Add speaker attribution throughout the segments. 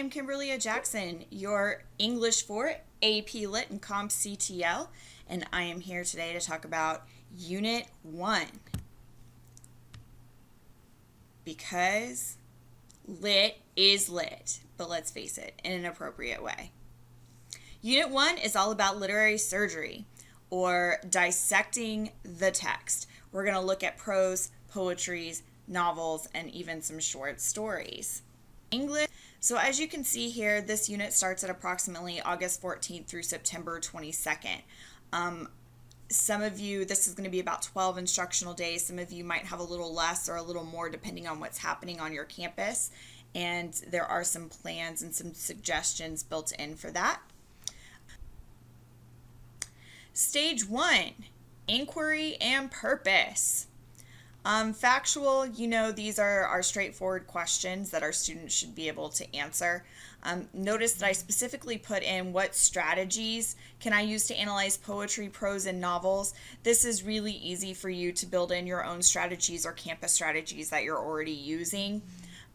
Speaker 1: am Kimberly Jackson, your English 4 AP Lit and Comp CTL, and I am here today to talk about Unit 1. Because lit is lit, but let's face it, in an appropriate way. Unit 1 is all about literary surgery, or dissecting the text. We're going to look at prose, poetries, novels, and even some short stories. English. So as you can see here, this unit starts at approximately August 14th through September 22nd. Some of you, this is going to be about 12 instructional days. Some of you might have a little less or a little more depending on what's happening on your campus. And there are some plans and some suggestions built in for that. Stage 1, inquiry and purpose. Factual, these are our straightforward questions that our students should be able to answer. Notice that I specifically put in what strategies can I use to analyze poetry, prose, and novels. This is really easy for you to build in your own strategies or campus strategies that you're already using,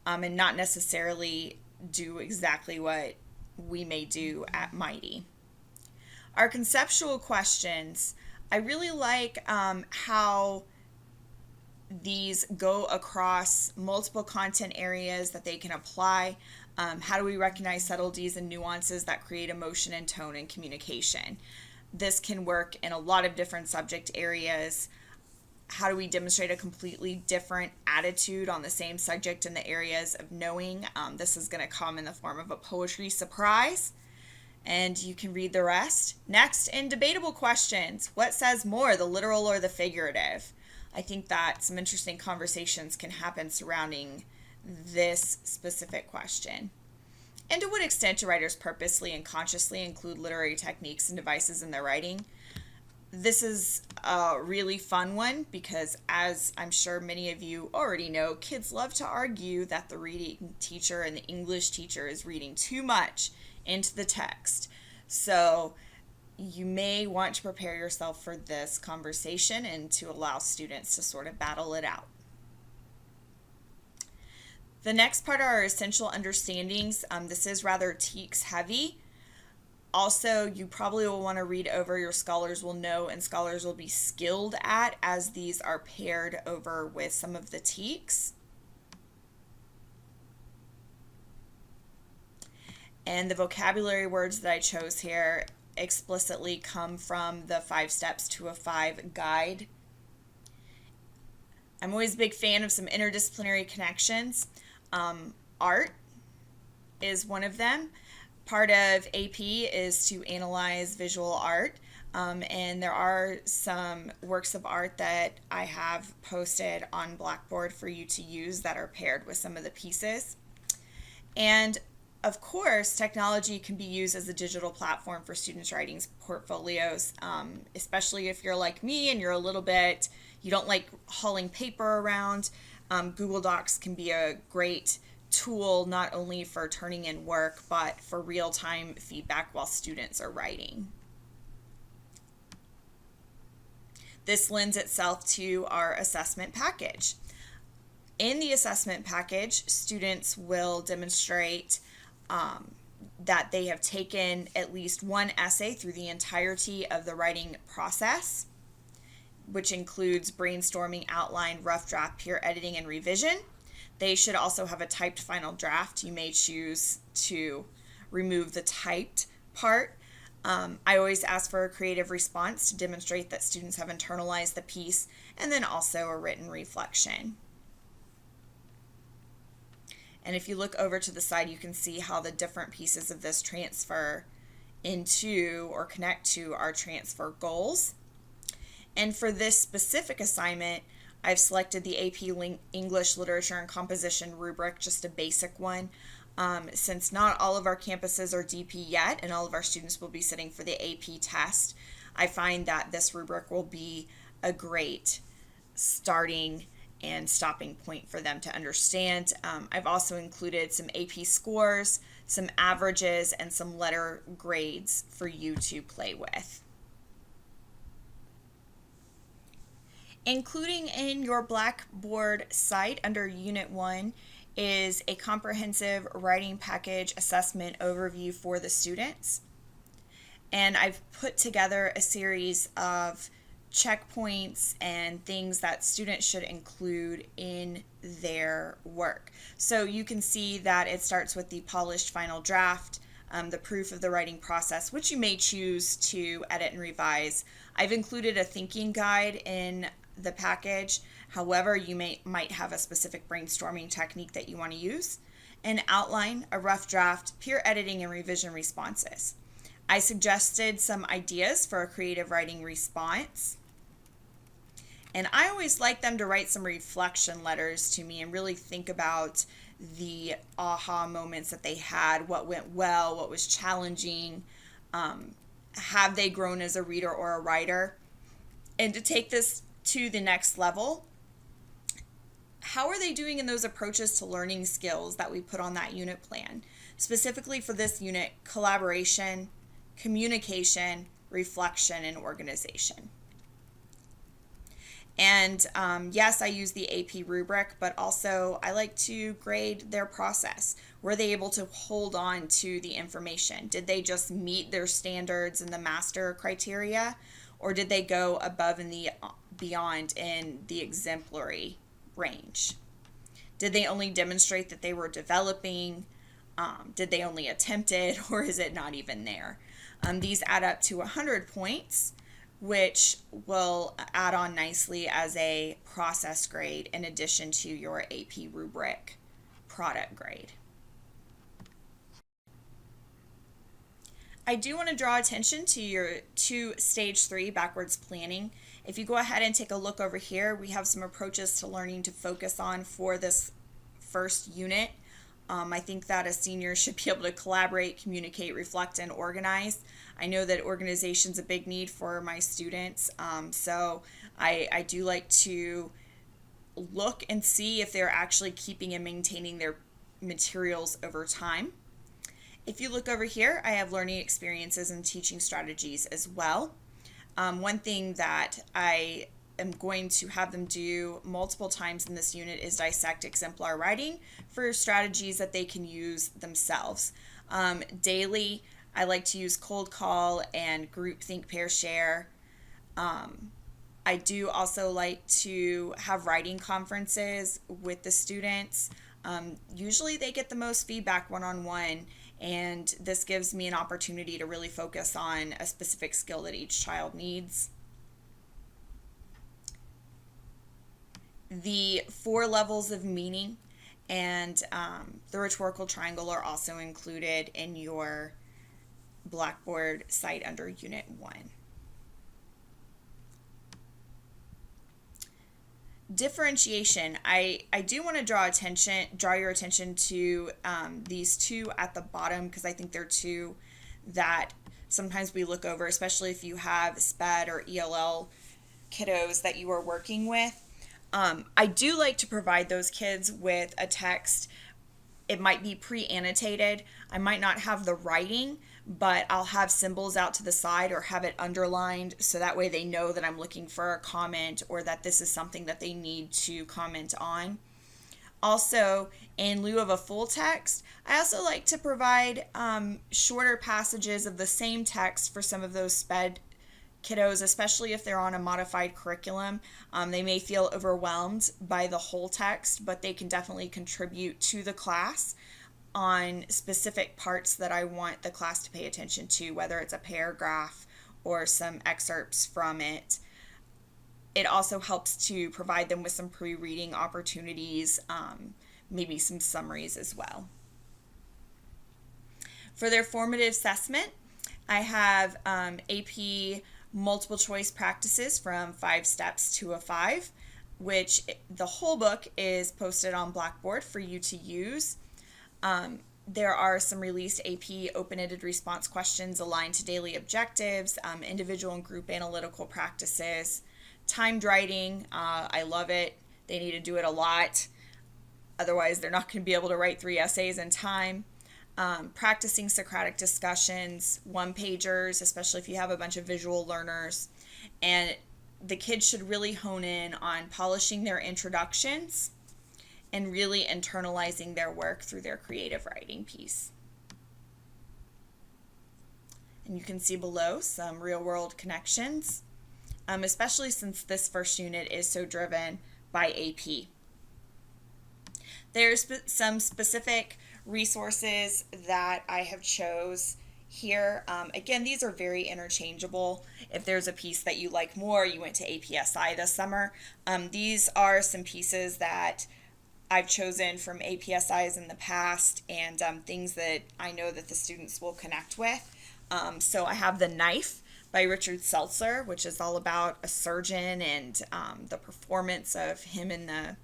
Speaker 1: and not necessarily do exactly what we may do at Mighty. Our conceptual questions, I really like how these go across multiple content areas that they can apply. How do we recognize subtleties and nuances that create emotion and tone in communication? This can work in a lot of different subject areas. How do we demonstrate a completely different attitude on the same subject in the areas of knowing? This is going to come in the form of a poetry surprise, and you can read the rest. Next, in debatable questions, what says more, the literal or the figurative? I think that some interesting conversations can happen surrounding this specific question. And to what extent do writers purposely and consciously include literary techniques and devices in their writing? This is a really fun one because, as I'm sure many of you already know, kids love to argue that the reading teacher and the English teacher is reading too much into the text. So you may want to prepare yourself for this conversation and to allow students to sort of battle it out. The next part are our essential understandings. This is rather TEKS heavy. Also, you probably will want to read over your Scholars Will Know and Scholars Will Be Skilled At, as these are paired over with some of the TEKS. And the vocabulary words that I chose here explicitly come from the 5 Steps to a 5 guide. I'm always a big fan of some interdisciplinary connections. Art is one of them. Part of AP is to analyze visual art, and there are some works of art that I have posted on Blackboard for you to use that are paired with some of the pieces. And of course, technology can be used as a digital platform for students' writing portfolios, especially if you're like me and you don't like hauling paper around. Google Docs can be a great tool not only for turning in work, but for real-time feedback while students are writing. This lends itself to our assessment package. In the assessment package, students will demonstrate that they have taken at least one essay through the entirety of the writing process, which includes brainstorming, outline, rough draft, peer editing, and revision. They should also have a typed final draft. You may choose to remove the typed part. I always ask for a creative response to demonstrate that students have internalized the piece, and then also a written reflection. And if you look over to the side, you can see how the different pieces of this transfer into or connect to our transfer goals. And for this specific assignment, I've selected the AP English Literature and Composition rubric, just a basic one. Since not all of our campuses are DP yet, and all of our students will be sitting for the AP test, I find that this rubric will be a great starting and stopping point for them to understand. I've also included some AP scores, some averages, and some letter grades for you to play with. Including in your Blackboard site under Unit 1 is a comprehensive writing package assessment overview for the students. And I've put together a series of checkpoints and things that students should include in their work. So you can see that it starts with the polished final draft, the proof of the writing process, which you may choose to edit and revise. I've included a thinking guide in the package. However, you might have a specific brainstorming technique that you want to use. An outline, a rough draft, peer editing, and revision responses. I suggested some ideas for a creative writing response. And I always like them to write some reflection letters to me and really think about the aha moments that they had, what went well, what was challenging, have they grown as a reader or a writer? And to take this to the next level, how are they doing in those approaches to learning skills that we put on that unit plan? Specifically for this unit, collaboration, communication, reflection, and organization. And yes, I use the AP rubric, but also I like to grade their process. Were they able to hold on to the information? Did they just meet their standards and the master criteria, or did they go above and beyond in the exemplary range? Did they only demonstrate that they were developing? Did they only attempt it, or is it not even there? These add up to 100 points, which will add on nicely as a process grade in addition to your AP rubric product grade. I do want to draw attention to stage 3 backwards planning. If you go ahead and take a look over here, we have some approaches to learning to focus on for this first unit. I think that a senior should be able to collaborate, communicate, reflect, and organize. I know that organization is a big need for my students, so I do like to look and see if they're actually keeping and maintaining their materials over time. If you look over here, I have learning experiences and teaching strategies as well. One thing that I am going to have them do multiple times in this unit is dissect exemplar writing for strategies that they can use themselves. Daily, I like to use cold call and group think, pair, share. I do also like to have writing conferences with the students. Usually they get the most feedback one-on-one, and this gives me an opportunity to really focus on a specific skill that each child needs. The 4 levels of meaning and the rhetorical triangle are also included in your Blackboard site under Unit 1. Differentiation. I do want to draw your attention to these 2 at the bottom, because I think they're 2 that sometimes we look over, especially if you have SPED or ELL kiddos that you are working with. I do like to provide those kids with a text. It might be pre-annotated. I might not have the writing, but I'll have symbols out to the side or have it underlined, so that way they know that I'm looking for a comment or that this is something that they need to comment on. Also, in lieu of a full text, I also like to provide shorter passages of the same text for some of those SPED kiddos, especially if they're on a modified curriculum. They may feel overwhelmed by the whole text, but they can definitely contribute to the class on specific parts that I want the class to pay attention to, whether it's a paragraph or some excerpts from it. It also helps to provide them with some pre-reading opportunities, maybe some summaries as well. For their formative assessment, I have AP multiple choice practices from 5 steps to a 5, which the whole book is posted on Blackboard for you to use. There are some released AP open-ended response questions aligned to daily objectives, individual and group analytical practices, timed writing. I love it. They need to do it a lot. Otherwise, they're not going to be able to write 3 essays in time. Practicing Socratic discussions, one-pagers, especially if you have a bunch of visual learners. And the kids should really hone in on polishing their introductions and really internalizing their work through their creative writing piece. And you can see below some real-world connections, especially since this first unit is so driven by AP. There's some specific resources that I have chose here. Again, these are very interchangeable. If there's a piece that you like more, you went to APSI this summer. These are some pieces that I've chosen from APSIs in the past, and things that I know that the students will connect with. So I have The Knife by Richard Seltzer, which is all about a surgeon and the performance of him in the,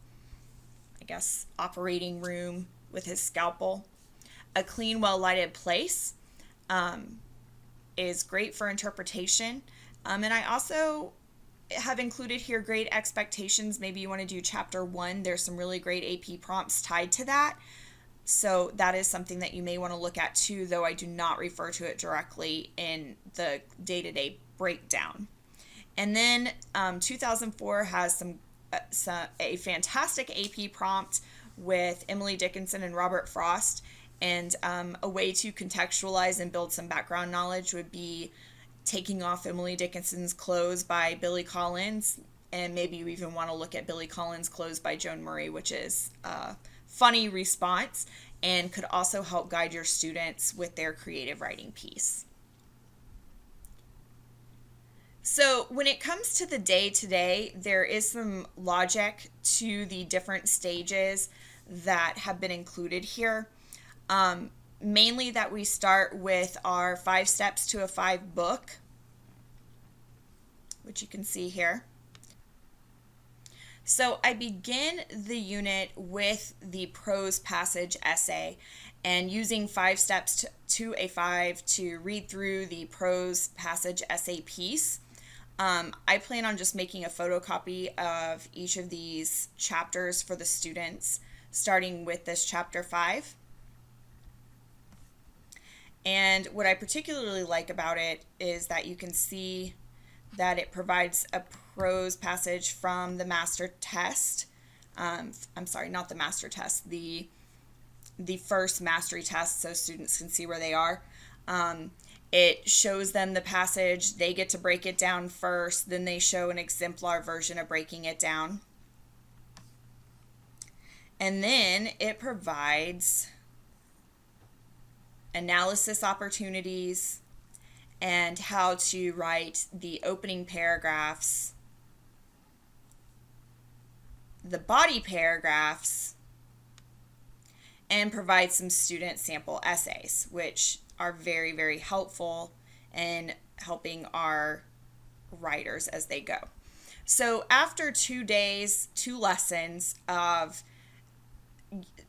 Speaker 1: I guess, operating room with his scalpel. A Clean, Well-Lighted Place is great for interpretation. And I also have included here Great Expectations. Maybe you want to do chapter 1. There's some really great AP prompts tied to that. So that is something that you may want to look at too, though I do not refer to it directly in the day-to-day breakdown. And then 2004 has a fantastic AP prompt with Emily Dickinson and Robert Frost. And a way to contextualize and build some background knowledge would be Taking Off Emily Dickinson's Clothes by Billy Collins. And maybe you even want to look at Billy Collins' Clothes by Joan Murray, which is a funny response and could also help guide your students with their creative writing piece. So when it comes to the day-to-day, there is some logic to the different stages that have been included here. Mainly that we start with our 5 steps to a 5 book, which you can see here. So I begin the unit with the prose passage essay and using 5 steps to a 5 to read through the prose passage essay piece. I plan on just making a photocopy of each of these chapters for the students, starting with this chapter 5. And what I particularly like about it is that you can see that it provides a prose passage from the master test. I'm sorry, not the master test, the first mastery test, so students can see where they are. It shows them the passage, they get to break it down first, then they show an exemplar version of breaking it down. And then it provides analysis opportunities and how to write the opening paragraphs, the body paragraphs, and provide some student sample essays, which are very, very helpful in helping our writers as they go. So after 2 days, 2 lessons of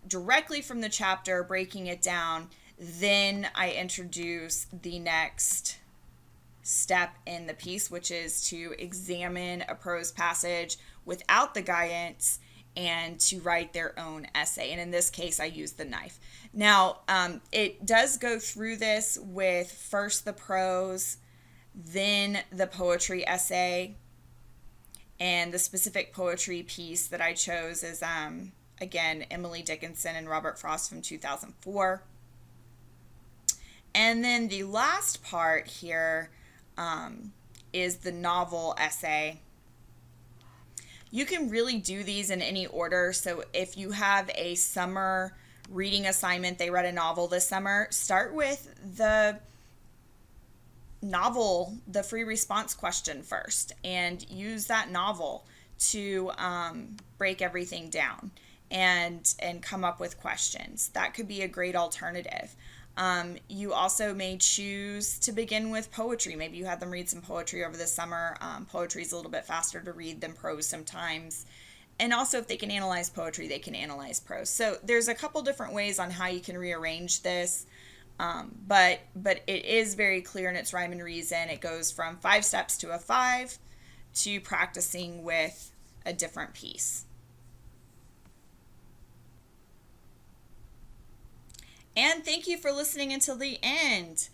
Speaker 1: directly from the chapter, breaking it down, then I introduce the next step in the piece, which is to examine a prose passage without the guidance and to write their own essay. And in this case, I use The Knife. Now, it does go through this with first the prose, then the poetry essay, and the specific poetry piece that I chose is, again, Emily Dickinson and Robert Frost from 2004. And then the last part here is the novel essay. You can really do these in any order. So if you have a summer reading assignment, they read a novel this summer, start with the novel, the free response question first, and use that novel to break everything down and come up with questions. That could be a great alternative. You also may choose to begin with poetry. Maybe you had them read some poetry over the summer. Poetry is a little bit faster to read than prose sometimes. And also, if they can analyze poetry, they can analyze prose. So there's a couple different ways on how you can rearrange this. But it is very clear in its rhyme and reason. It goes from 5 steps to a 5 to practicing with a different piece. And thank you for listening until the end.